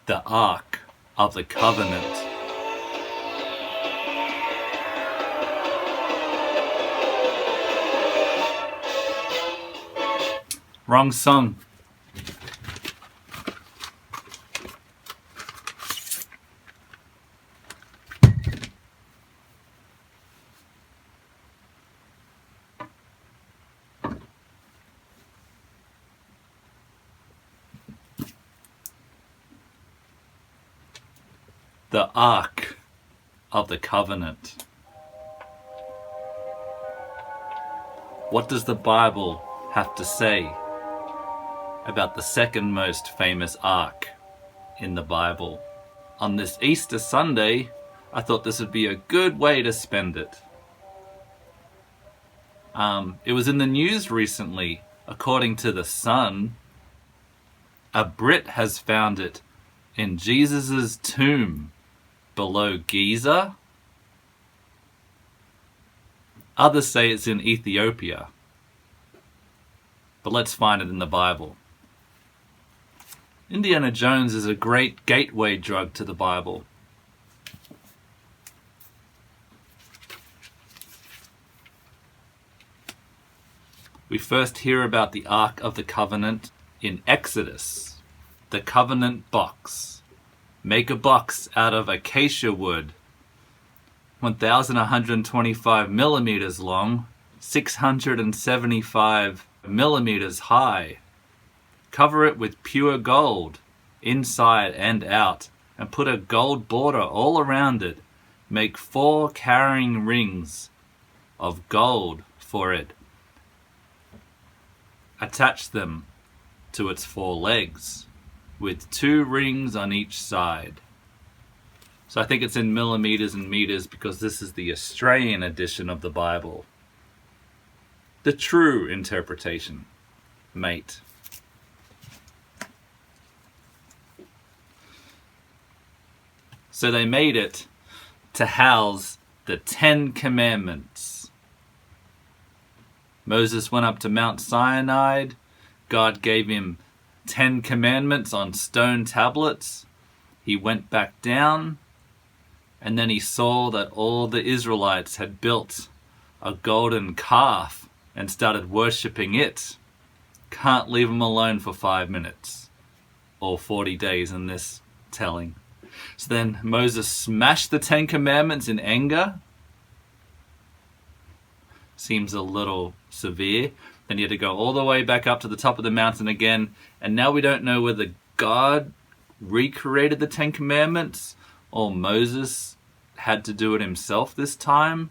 The Ark of the Covenant. Wrong song. The Ark of the Covenant. What does the Bible have to say about the second most famous ark in the Bible? On this Easter Sunday, I thought this would be a good way to spend it. It was in the news recently. According to The Sun, a Brit has found it in Jesus' tomb below Giza. Others say it's in Ethiopia. But let's find it in the Bible. Indiana Jones is a great gateway drug to the Bible. We first hear about the Ark of the Covenant in Exodus. The covenant box. Make a box out of acacia wood, 1,125 millimeters long, 675 millimeters high. Cover it with pure gold, inside and out, and put a gold border all around it. Make 4 carrying rings of gold for it. Attach them to its 4 legs, with 2 rings on each side. So I think it's in millimeters and meters because this is the Australian edition of the Bible. The true interpretation, mate. So they made it to house the 10 Commandments. Moses went up to Mount Sinai. God gave him 10 Commandments on stone tablets. He went back down, and then he saw that all the Israelites had built a golden calf and started worshipping it. Can't leave them alone for 5 minutes, or 40 days in this telling. So then Moses smashed the 10 Commandments in anger. Seems a little severe. Then he had to go all the way back up to the top of the mountain again. And now we don't know whether God recreated the 10 Commandments or Moses had to do it himself this time.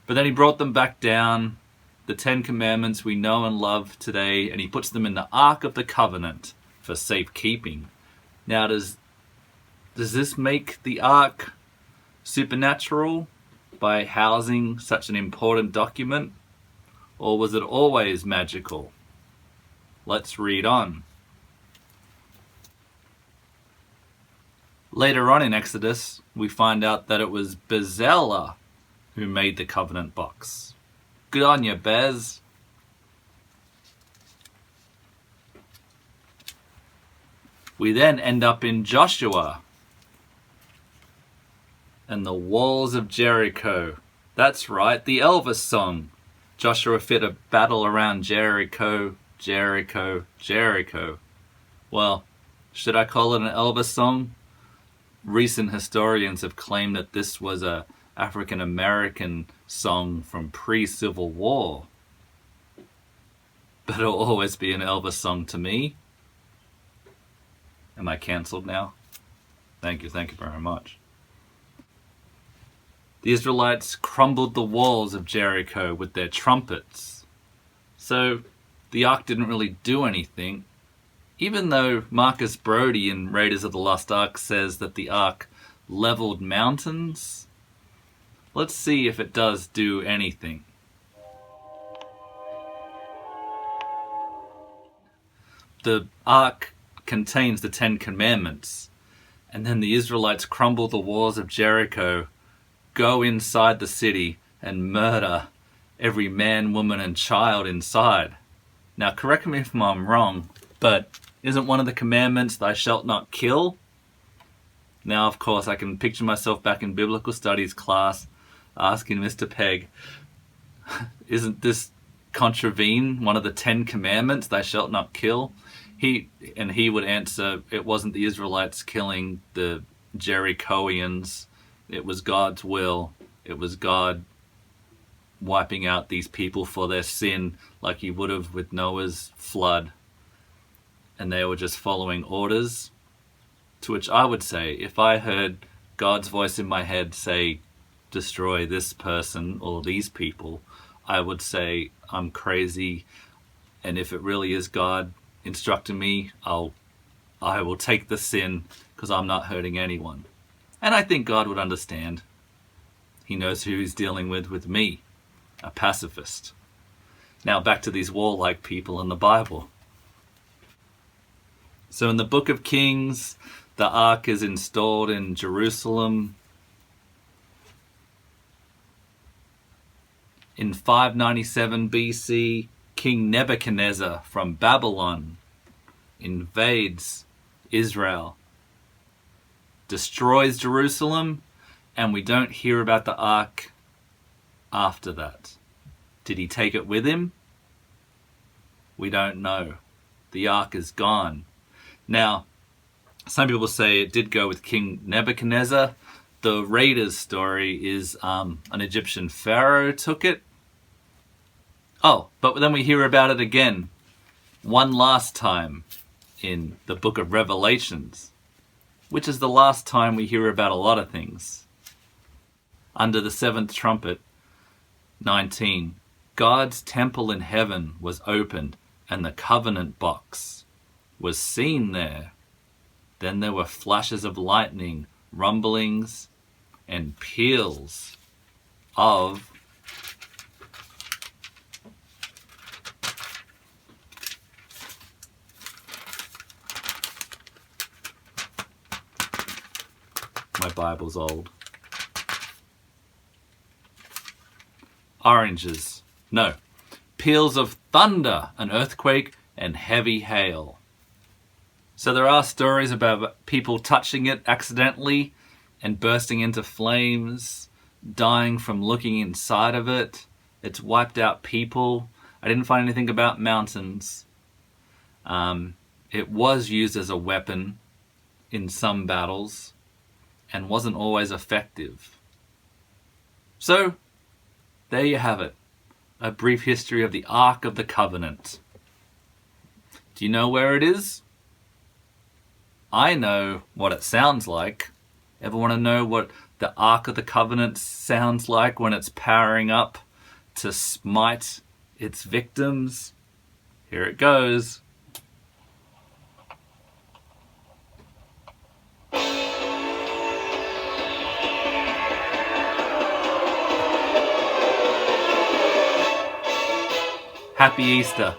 But then he brought them back down, the 10 Commandments we know and love today, and he puts them in the Ark of the Covenant for safekeeping. Now, does this make the Ark supernatural by housing such an important document? Or was it always magical? Let's read on. Later on in Exodus, we find out that it was Bezalel who made the covenant box. Good on you, Bez. We then end up in Joshua and the walls of Jericho. That's right, the Elvis song. Joshua fit a battle around Jericho, Jericho, Jericho. Well, should I call it an Elvis song? Recent historians have claimed that this was a African American song from pre-Civil War. But it'll always be an Elvis song to me. Am I cancelled now? Thank you very much. The Israelites crumbled the walls of Jericho with their trumpets. So the Ark didn't really do anything, even though Marcus Brody in Raiders of the Lost Ark says that the Ark leveled mountains. Let's see if it does do anything. The Ark contains the 10 Commandments, and then the Israelites crumble the walls of Jericho, go inside the city, and murder every man, woman, and child inside. Now, correct me if I'm wrong, but isn't one of the commandments, "Thou shalt not kill"? Now, of course, I can picture myself back in biblical studies class asking Mr. Pegg, isn't this contravene one of the 10 commandments, thou shalt not kill? He would answer, it wasn't the Israelites killing the Jerichoians. It was God's will. It was God wiping out these people for their sin like he would have with Noah's flood. And they were just following orders. To which I would say, if I heard God's voice in my head say, destroy this person or these people, I would say, I'm crazy. And if it really is God instructing me, I will take the sin because I'm not hurting anyone. And I think God would understand. He knows who he's dealing with me, a pacifist. Now back to these warlike people in the Bible. So in the book of Kings, the ark is installed in Jerusalem. In 597 BC, King Nebuchadnezzar from Babylon invades Israel, destroys Jerusalem, and we don't hear about the ark after that. Did he take it with him? We don't know. The ark is gone. Now, some people say it did go with King Nebuchadnezzar. The Raiders story is an Egyptian pharaoh took it. Oh, but then we hear about it again, one last time in the book of Revelations, which is the last time we hear about a lot of things. Under the seventh trumpet, 19, God's temple in heaven was opened, and the covenant box was seen there. Then there were flashes of lightning, rumblings, and peals of my Bible's old. Oranges. No. Peals of thunder, an earthquake, and heavy hail. So there are stories about people touching it accidentally and bursting into flames, dying from looking inside of it. It's wiped out people. I didn't find anything about mountains. It was used as a weapon in some battles and wasn't always effective. So, there you have it. A brief history of the Ark of the Covenant. Do you know where it is? I know what it sounds like. Ever want to know what the Ark of the Covenant sounds like when it's powering up to smite its victims? Here it goes. Happy Easter.